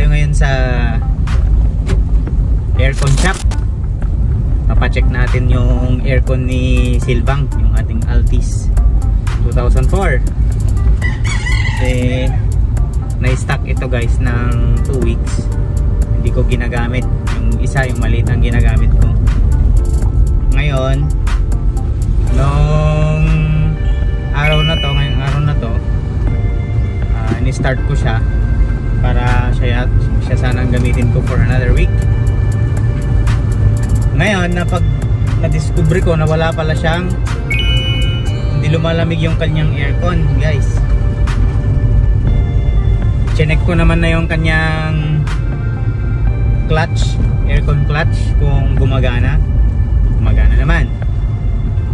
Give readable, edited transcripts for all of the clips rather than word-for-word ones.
tayo ngayon sa aircon shop. Papacheck natin yung aircon ni Silvang, yung ating Altis 2004. Kasi na-stock ito guys ng 2 weeks. Hindi ko ginagamit. Yung isa, yung maliit ang ginagamit ko. Ngayon, nung ngayong araw na to, ni-start ko siya para siya sanang gamitin ko for another week. Ngayon, na-discover ko na wala pala siyang, hindi lumalamig yung kanyang aircon guys. Chinek ko naman na yung kanyang clutch, aircon clutch, kung gumagana naman.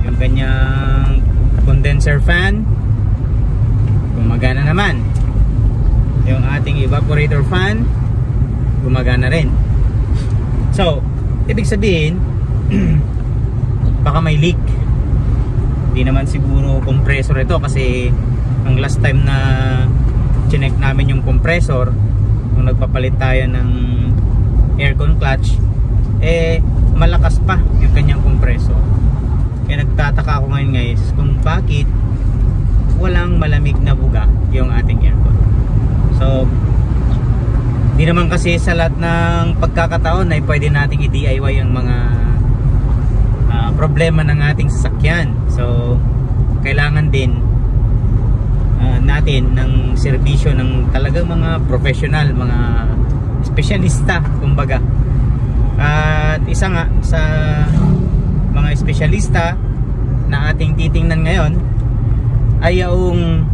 Yung kanyang condenser fan gumagana naman. Yung ating evaporator fan gumagana rin. So, ibig sabihin baka may leak. Hindi naman siguro compressor ito, kasi ang last time na chinek namin yung compressor, nung nagpapalit tayo ng aircon clutch, malakas pa yung kanyang compressor. Kaya nagtataka ako ngayon guys kung bakit walang malamig na buga yung ating aircon. So, di naman kasi sa lahat ng pagkakataon ay pwede nating i-DIY ang mga problema ng ating sasakyan. So, kailangan din natin ng serbisyo ng talagang mga professional, mga espesyalista kumbaga. At isa nga sa mga espesyalista na ating titingnan ngayon ay yung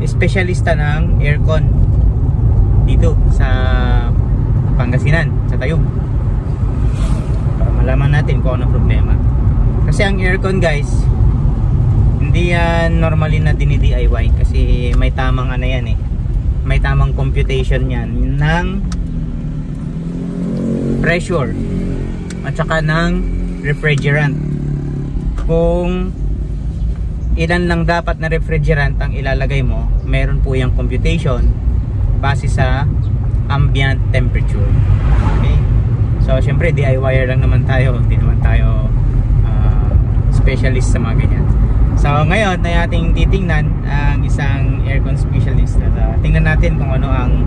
espesyalista ng aircon dito sa Pangasinan, sa Tayub, para malaman natin kung ano problema. Kasi ang aircon guys, hindi yan normally na dini-DIY, kasi may tamang ano yan may tamang computation yan ng pressure at saka ng refrigerant, kung ilan lang dapat na refrigerant ang ilalagay mo. Meron po yung computation base sa ambient temperature. Okay? So syempre DIYer lang naman tayo, hindi naman tayo specialist sa mga ganyan. So ngayon ay ating titingnan ang isang aircon specialist. Tingnan natin kung ano ang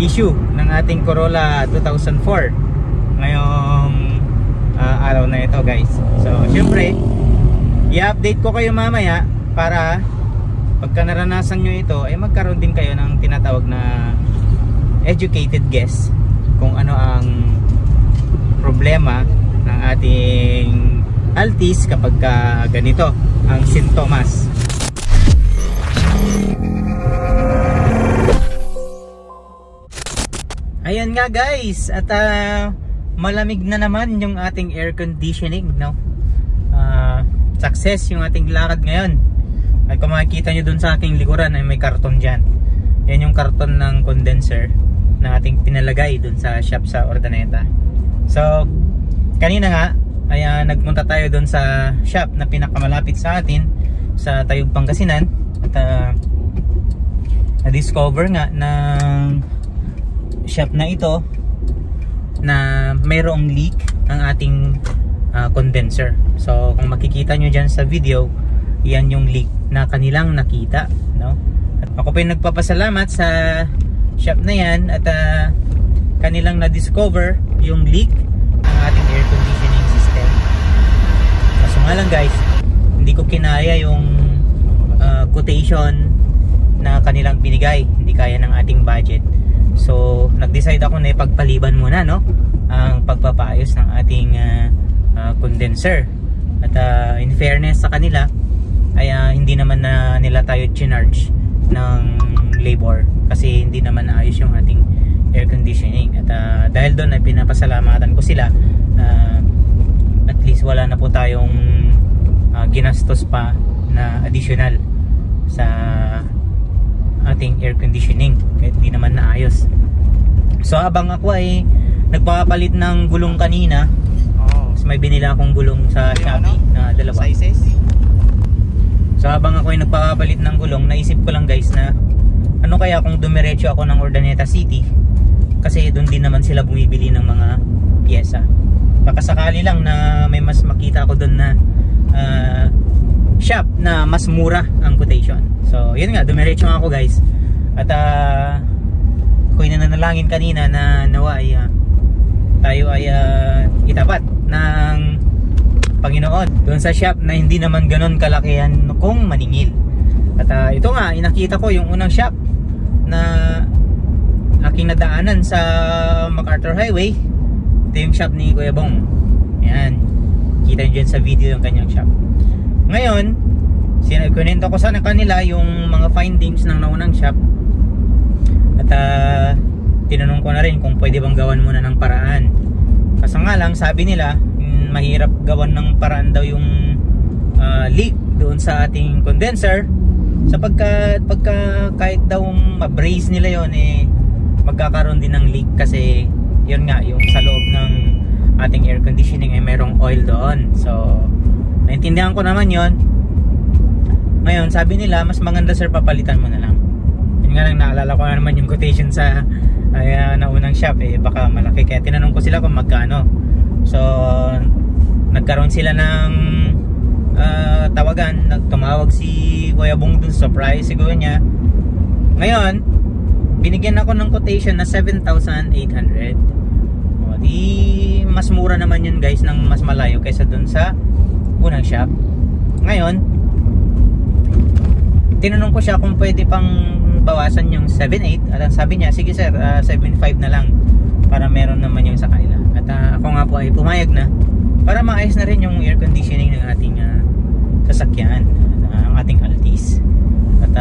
issue ng ating Corolla 2004 ngayong araw na ito guys. So syempre i-update ko kayo mamaya para pagka naranasan nyo ito ay magkaroon din kayo ng tinatawag na educated guess kung ano ang problema ng ating Altis kapag ganito ang sintomas. Ayan nga guys, at malamig na naman yung ating air conditioning, no? Success yung ating lakad ngayon. At kung makikita nyo dun sa aking likuran ay may karton dyan. Yan yung karton ng condenser na ating pinalagay dun sa shop sa Urdaneta. So kanina nga ay nagpunta tayo dun sa shop na pinakamalapit sa atin sa Tayub, Pangasinan. At na-discover nga ng shop na ito na mayroong leak ang ating condenser. So kung makikita nyo dyan sa video, yan yung leak na kanilang nakita, no? At ako pa yung nagpapasalamat sa shop na yan at kanilang na-discover yung leak ng ating air conditioning system. Kaso nga lang guys, hindi ko kinaya yung quotation na kanilang binigay. Hindi kaya ng ating budget. So nag-decide ako na ipagpaliban muna, no, ang pagpapaayos ng ating condenser. At in fairness sa kanila ay hindi naman na nila tayo charge ng labor, kasi hindi naman naayos yung ating air conditioning. At dahil doon ay pinapasalamatan ko sila. At least wala na po tayong ginastos pa na additional sa ating air conditioning kahit hindi naman naayos. So habang ako ay nagpapalit ng gulong kanina, may binila akong gulong sa Shopee na dalawa sizes. So habang ako ay nagpapalit ng gulong, naisip ko lang guys na ano kaya kung dumiretso ako ng Urdaneta City kasi doon din naman sila bumibili ng mga pyesa. Baka sakali lang na may mas makita ako doon na shop na mas mura ang quotation. So yun nga, dumiretso nga ako guys. At ako'y nananalangin kanina na nawa ay tayo ay itapat ng Panginoon doon sa shop na hindi naman ganon kalakihan kung maningil. At ito nga, inakita ko yung unang shop na aking nadaanan sa MacArthur Highway. Ito yung shop ni Kuya Bong. Ayan, kita nyo dyan sa video yung kanyang shop. Ngayon, kunento ko sa kanila yung mga findings ng naunang shop. At tinanong ko na rin kung pwede bang gawan muna ng paraan. Kasi nga lang, sabi nila, mahirap gawan ng paraan daw yung leak doon sa ating condenser. Sapagkat kahit daw ma-brace nila yon magkakaroon din ng leak kasi yun nga, yung sa loob ng ating air conditioning ay merong oil doon. So naintindihan ko naman yon. Ngayon sabi nila mas maganda sir, papalitan mo na lang. Yun nga lang, naalala ko na naman yung quotation sa naunang shop baka malaki, kaya tinanong ko sila kung magkano. So nagkaroon sila ng tawagan, nagtumawag si Kuya Bong dun, surprise siguro niya. Ngayon binigyan ako ng quotation na 7,800. Di mas mura naman yun guys, ng mas malayo kaysa dun sa unang shop. Ngayon tinanong ko siya kung pwede pang bawasan yung 7,800 at sabi niya sige sir, 7,500 na lang para meron naman yung sa kanila. At ako nga po ay pumayag na para maayos na rin yung air conditioning ng ating sasakyan, ang ating Altis. At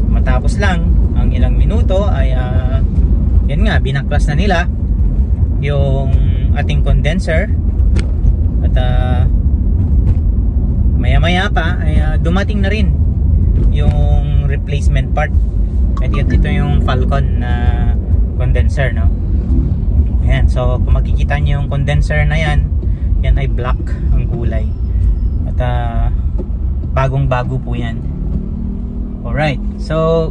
matapos lang ang ilang minuto ay yan nga, binaklas na nila yung ating condenser. At maya maya pa ay dumating na rin yung replacement part. At ito yung Falcon na condenser, no? Ayan, so kung makikita nyo yung condenser na yan ay black ang kulay. At bagong bago po yan. Alright, so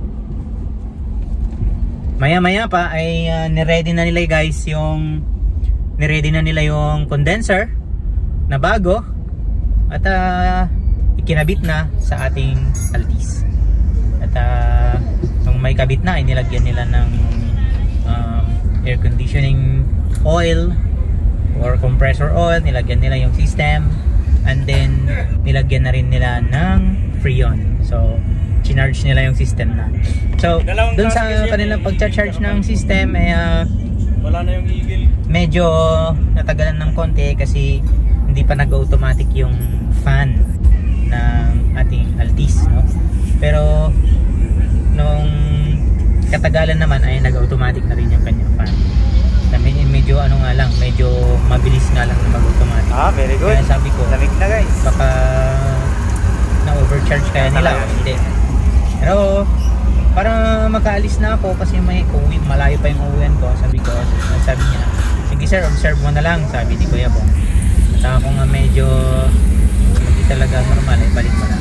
maya maya pa ay niready na nila guys yung condenser na bago. At ikinabit na sa ating Altis. At nung may kabit na, inilagyan nila ng air conditioning oil or compressor oil, nilagyan nila yung system, and then nilagyan na rin nila ng Freon. So chinarge nila yung system na. So dun sa kanilang pagcha-charge ng system wala na yung igil. Medyo natagalan ng konti kasi hindi pa nag-automatic yung fan ng ating Altis, no? Pero nung katagalan naman ay nag-automatic na rin yung kanyang fan. Medyo ano nga lang, medyo mabilis nga lang na mag-automatic. Very good. Kaya sabi ko, lamig na guys. Baka na-overcharge kaya nila o hindi. Pero para makaalis na ako kasi malayo pa yung uwian ko, sabi niya, sige sir, observe mo na lang, sabi ni Kuya Bong. At ako nga medyo hindi talaga normal, balik mo na.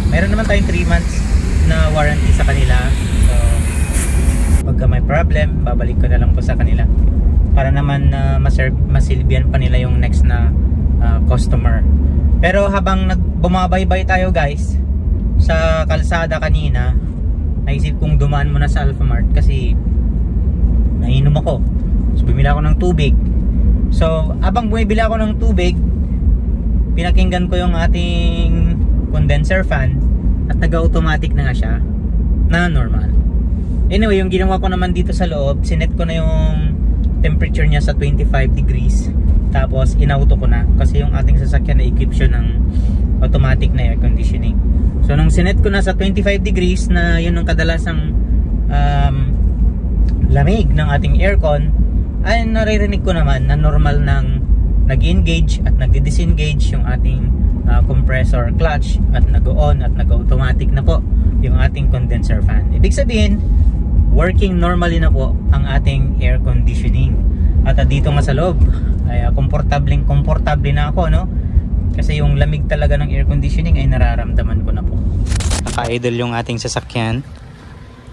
Meron naman tayong 3 months na warranty sa kanila. So pagka may problem, babalik ko na lang po sa kanila para naman masilbihan pa nila yung next na customer. Pero habang bumabaybay tayo guys sa kalsada kanina, naisip kong dumaan muna sa Alphamart kasi nainom ako. So bumili ako ng tubig. So habang bumibili ako ng tubig, pinakinggan ko yung ating condenser fan at nag-automatic na nga siya na normal. Anyway, yung ginawa ko naman dito sa loob, sinet ko na yung temperature niya sa 25 degrees. Tapos inauto ko na kasi yung ating sasakyan na equip siya ng automatic na air conditioning. So nung sinet ko na sa 25 degrees na yun ang kadalasang lamig ng ating aircon, ay naririnig ko naman na normal nang nag-engage at nag-disengage yung ating compressor clutch at nag-on at nag-automatic na po yung ating condenser fan. Ibig sabihin, working normally na po ang ating air conditioning. At dito nga sa loob ay komportable na ako, no? Kasi yung lamig talaga ng air conditioning ay nararamdaman ko na po. Naka-idle yung ating sasakyan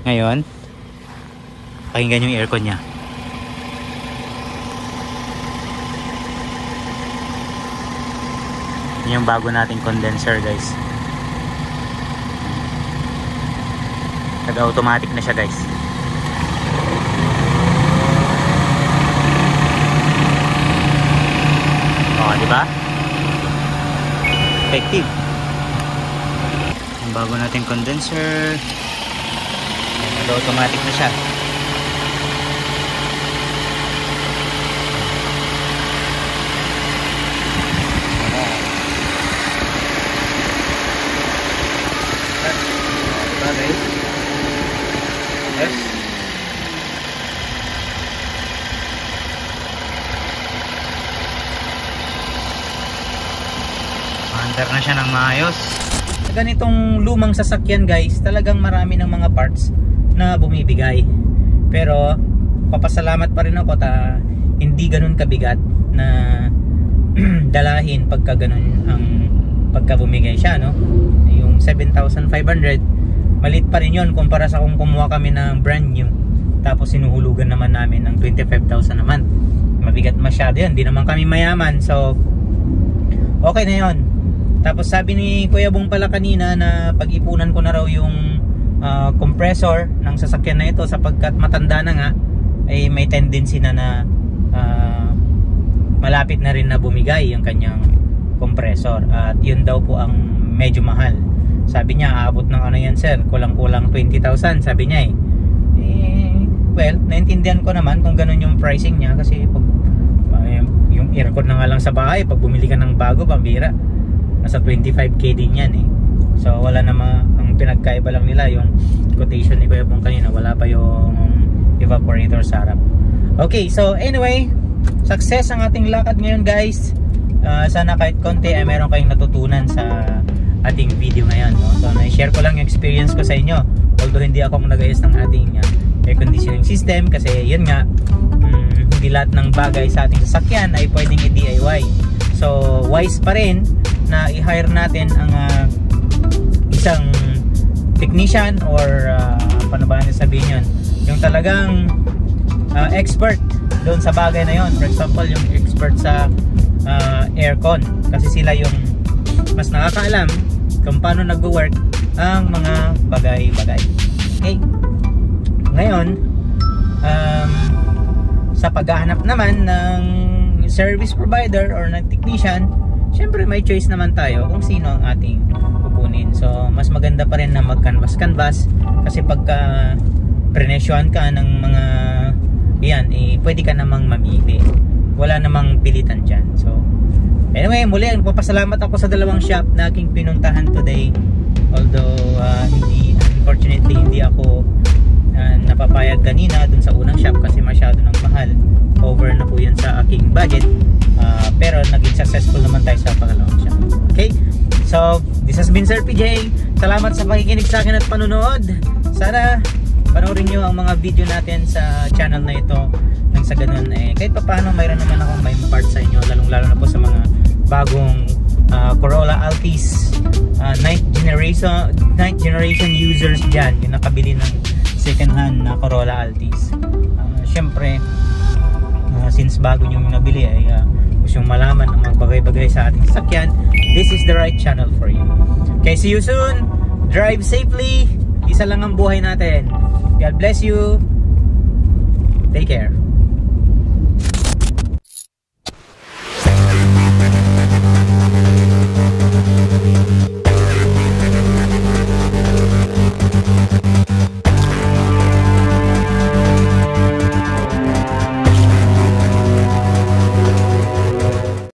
ngayon. Pakinggan yung aircon niya. Yung bago nating condenser, guys. Nag-automatic na siya, guys. Oh, di ba? Effective. Yung bago nating condenser, nag-automatic na siya. Yes. Under na siya ng maayos. Sa ganitong lumang sasakyan, guys, talagang marami ng mga parts na bumibigay. Pero papasalamat pa rin ako hindi ganun kabigat na dalahin pagka ganun ang pagka bumigay siya, no? Yung 7,500 malit pa rin yun kumpara sa kung kumuha kami ng brand new tapos sinuhulugan naman namin ng 25,000 naman. Mabigat masyado yun, di naman kami mayaman, so okay na yun. Tapos sabi ni Kuya Bong pala kanina na pag-ipunan ko na raw yung compressor ng sasakyan na ito sapagkat matanda na nga, ay may tendency na malapit na rin na bumigay yung kanyang compressor, at yun daw po ang medyo mahal. Sabi niya, aabot ng ano yan sir, kulang-kulang 20,000 sabi niya well, naintindihan ko naman kung ganun yung pricing niya, kasi pag, yung aircon na nga lang sa bahay, pag bumili ka ng bago, pambira, nasa 25k din yan so wala naman, ang pinagkaiba lang nila yung quotation ni Kuya Bong kanina, wala pa yung evaporator sa harap. Okay, so anyway, success ang ating lakad ngayon, guys. Sana kahit konti ay meron kayong natutunan sa ating video ngayon, no? So na-share ko lang yung experience ko sa inyo, although hindi ako nag-ayos ng ating air conditioning system kasi yun nga, hindi lahat ng bagay sa ating sasakyan ay pwedeng i-DIY. So wise pa rin na i-hire natin ang isang technician or paano ba natin sabihin yun, yung talagang expert doon sa bagay na yun. For example, yung expert sa aircon, kasi sila yung mas nakakaalam kung paano nag-work ang mga bagay-bagay. Okay, ngayon sa paghahanap naman ng service provider or ng technician, syempre may choice naman tayo kung sino ang ating kukunin. So mas maganda pa rin na mag-canvas kasi pagka prenesyohan ka ng mga yan, pwede ka namang mamili, wala namang pilitan dyan. So anyway, muli nagpapasalamat ako sa dalawang shop na aking pinuntahan today, although unfortunately hindi ako napapayag kanina dun sa unang shop kasi masyado ng mahal, over na po yan sa aking budget, pero naging successful naman tayo sa pangalawang shop. Okay, so this has been Sir PJ. Salamat sa pakikinig sa akin at panunood. Sana panoorin nyo ang mga video natin sa channel na ito, nang sa ganun kahit pa paano mayroon naman akong may part sa inyo, lalong lalo na po sa mga bagong Corolla Altis 9th generation users dyan, yung nakabili ng second hand na Corolla Altis. Syempre since bago nyo nabili ay gusto yung malaman ang mga bagay-bagay sa ating sasakyan, this is the right channel for you. Okay, see you soon. Drive safely. Isa lang ang buhay natin. God bless you. Take care.